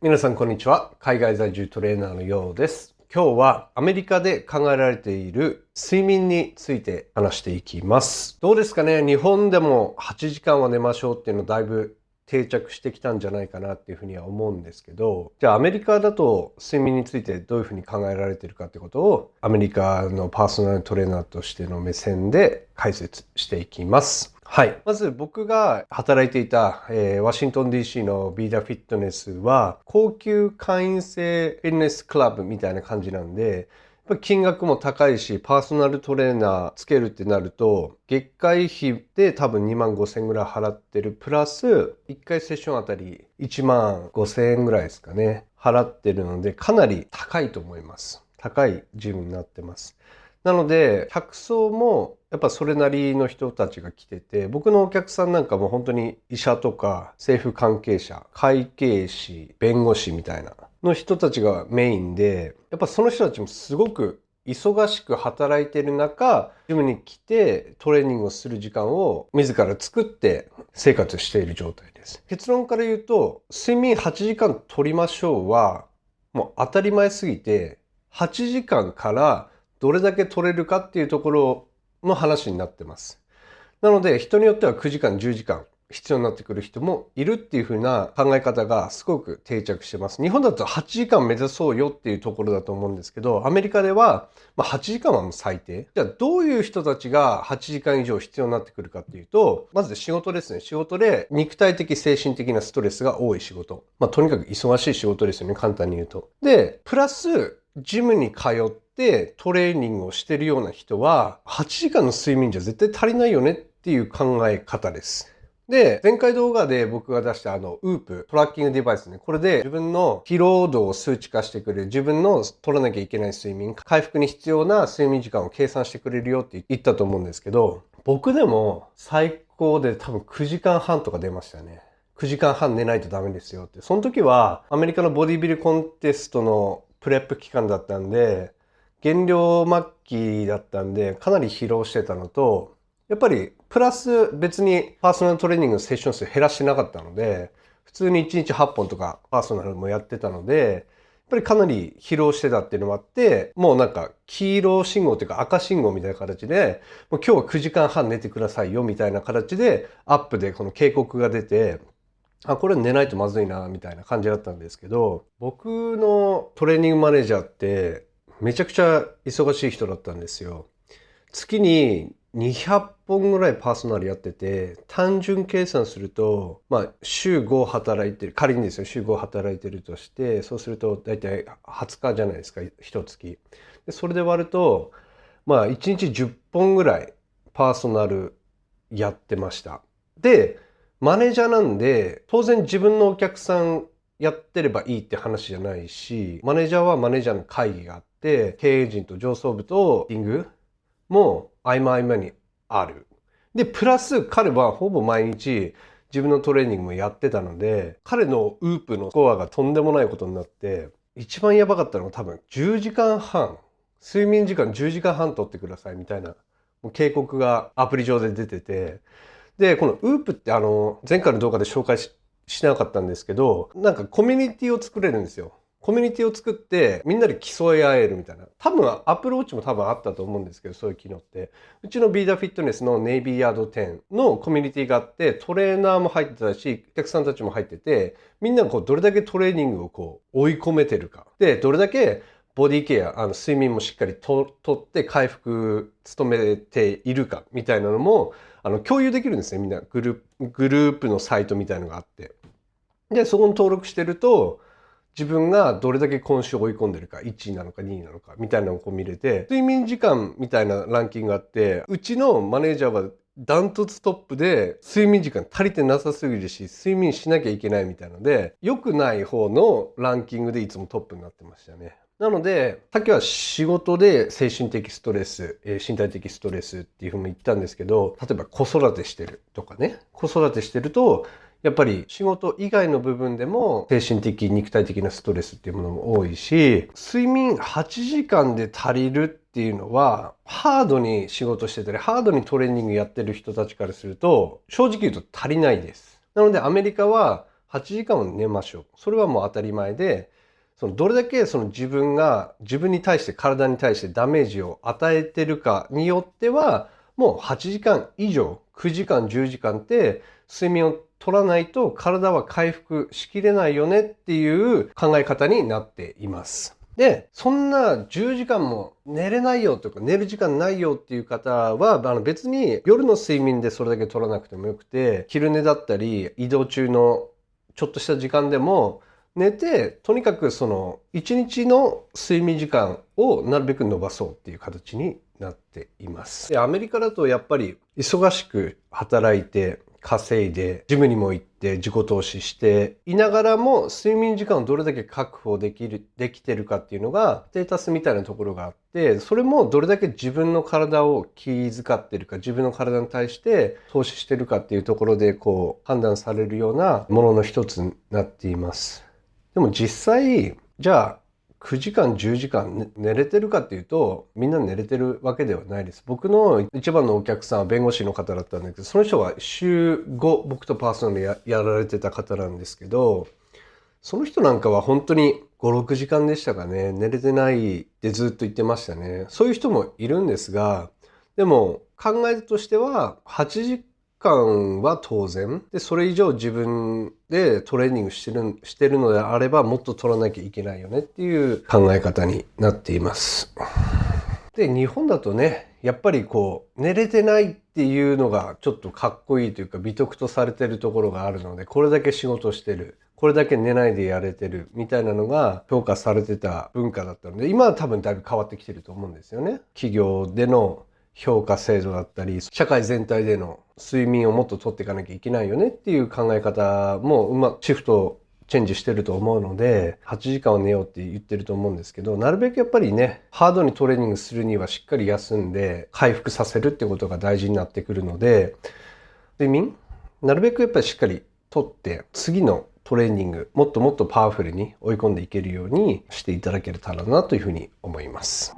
皆さんこんにちは。海外在住トレーナーのようです。今日はアメリカで考えられている睡眠について話していきます。どうですかね。日本でも8時間は寝ましょうっていうのだいぶ定着してきたんじゃないかなっていうふうには思うんですけど、じゃあアメリカだと睡眠についてどういうふうに考えられているかってことをアメリカのパーソナルトレーナーとしての目線で解説していきます。はい。まず僕が働いていた、ワシントン DC のビーダフィットネスは高級会員制フィットネスクラブみたいな感じなんで、やっぱ金額も高いし、パーソナルトレーナーつけるってなると、月会費で多分2万5千円ぐらい払ってる。プラス、1回セッションあたり1万5千円ぐらいですかね。払ってるので、かなり高いと思います。高いジムになってます。なので、客層もやっぱそれなりの人たちが来てて、僕のお客さんなんかも本当に医者とか政府関係者、会計士、弁護士みたいなの人たちがメインで、やっぱその人たちもすごく忙しく働いてる中、ジムに来てトレーニングをする時間を自ら作って生活している状態です。結論から言うと、睡眠8時間取りましょうは、もう当たり前すぎて、8時間からどれだけ取れるかっていうところの話になってます。なので人によっては9時間、10時間必要になってくる人もいるっていう風な考え方がすごく定着してます。日本だと8時間目指そうよっていうところだと思うんですけど、アメリカでは8時間はもう最低。じゃあどういう人たちが8時間以上必要になってくるかっていうと、まず仕事ですね。仕事で肉体的、精神的なストレスが多い仕事。とにかく忙しい仕事ですよね。簡単に言うと。で、プラスジムに通ってトレーニングをしてるような人は8時間の睡眠じゃ絶対足りないよねっていう考え方です。で、前回動画で僕が出したウープ、トラッキングデバイスね。これで自分の疲労度を数値化してくれる、自分の取らなきゃいけない睡眠、回復に必要な睡眠時間を計算してくれるよって言ったと思うんですけど、僕でも最高で多分9時間半とか出ましたね。9時間半寝ないとダメですよって。その時はアメリカのボディビルコンテストのプレップ期間だったんで、減量末期だったんで、かなり疲労してたのと、やっぱりプラス別にパーソナルトレーニングのセッション数減らしてなかったので、普通に1日8本とかパーソナルもやってたので、やっぱりかなり疲労してたっていうのもあって、もうなんか黄色信号というか赤信号みたいな形で、もう今日は9時間半寝てくださいよみたいな形でアップでこの警告が出て、これ寝ないとまずいなみたいな感じだったんですけど、僕のトレーニングマネージャーってめちゃくちゃ忙しい人だったんですよ。月に200本ぐらいパーソナルやってて、単純計算すると、週5働いてる、仮にですよ、週5働いてるとして、そうすると大体20日じゃないですか、一月。で、それで割ると、1日10本ぐらいパーソナルやってました。で、マネージャーなんで、当然自分のお客さんやってればいいって話じゃないし、マネージャーはマネージャーの会議があって、経営陣と上層部とミーティングも合間合間にある。で、プラス彼はほぼ毎日自分のトレーニングもやってたので、彼のウープのスコアがとんでもないことになって、一番やばかったのは多分10時間半、睡眠時間10時間半取ってくださいみたいな警告がアプリ上で出てて、で、このウープって前回の動画で紹介しなかったんですけど、なんかコミュニティを作れるんですよ。コミュニティを作ってみんなで競い合えるみたいな。多分アプローチも多分あったと思うんですけど、そういう機能って。うちのビーダフィットネスのネイビーヤード10のコミュニティがあって、トレーナーも入ってたし、お客さんたちも入ってて、みんながどれだけトレーニングを追い込めてるか。で、どれだけボディケア、睡眠もしっかりとって回復努めているかみたいなのも、共有できるんですね。みんなグループのサイトみたいのがあって。で、そこに登録してると、自分がどれだけ今週追い込んでるか、1位なのか2位なのか、みたいなのを見れて、睡眠時間みたいなランキングがあって、うちのマネージャーはダントツトップで、睡眠時間足りてなさすぎるし、睡眠しなきゃいけないみたいなので、良くない方のランキングでいつもトップになってましたね。なので、さっきは仕事で精神的ストレス、身体的ストレスっていうふうに言ったんですけど、例えば子育てしてるとかね、子育てしてると、やっぱり仕事以外の部分でも精神的、肉体的なストレスっていうものも多いし、睡眠8時間で足りるっていうのは、ハードに仕事してたり、ハードにトレーニングやってる人たちからすると、正直言うと足りないです。なのでアメリカは8時間は寝ましょう。それはもう当たり前で、どれだけ自分に対して、体に対してダメージを与えてるかによっては、もう8時間以上、9時間、10時間って睡眠を取らないと体は回復しきれないよねっていう考え方になっています。で、そんな10時間も寝れないよとか寝る時間ないよっていう方は、別に夜の睡眠でそれだけ取らなくてもよくて、昼寝だったり移動中のちょっとした時間でも寝て、とにかく一日の睡眠時間をなるべく伸ばそうっていう形になっています。で、アメリカだとやっぱり忙しく働いて、稼いで、ジムにも行って自己投資していながらも睡眠時間をどれだけ確保できてるかっていうのがステータスみたいなところがあって、それもどれだけ自分の体を気遣ってるか、自分の体に対して投資してるかっていうところで判断されるようなものの一つになっています。でも実際、じゃあ9時間、10時間寝れてるかっていうと、みんな寝れてるわけではないです。僕の一番のお客さんは弁護士の方だったんだけど、その人は週5、僕とパーソナルやられてた方なんですけど、その人なんかは本当に5、6時間でしたかね。寝れてないってずっと言ってましたね。そういう人もいるんですが、でも考えとしては8時間は当然で、それ以上自分でトレーニングしてるのであればもっと取らなきゃいけないよねっていう考え方になっています。で、日本だとね、やっぱり寝れてないっていうのがちょっとかっこいいというか美徳とされてるところがあるので、これだけ仕事してる、これだけ寝ないでやれてるみたいなのが評価されてた文化だったので、今は多分だいぶ変わってきてると思うんですよね。企業での評価制度だったり、社会全体での睡眠をもっと取っていかなきゃいけないよねっていう考え方もシフトチェンジしてると思うので、8時間は寝ようって言ってると思うんですけど、なるべくやっぱりね、ハードにトレーニングするにはしっかり休んで回復させるってことが大事になってくるので、睡眠なるべくやっぱりしっかりとって次のトレーニングもっともっとパワフルに追い込んでいけるようにしていただけたらなというふうに思います。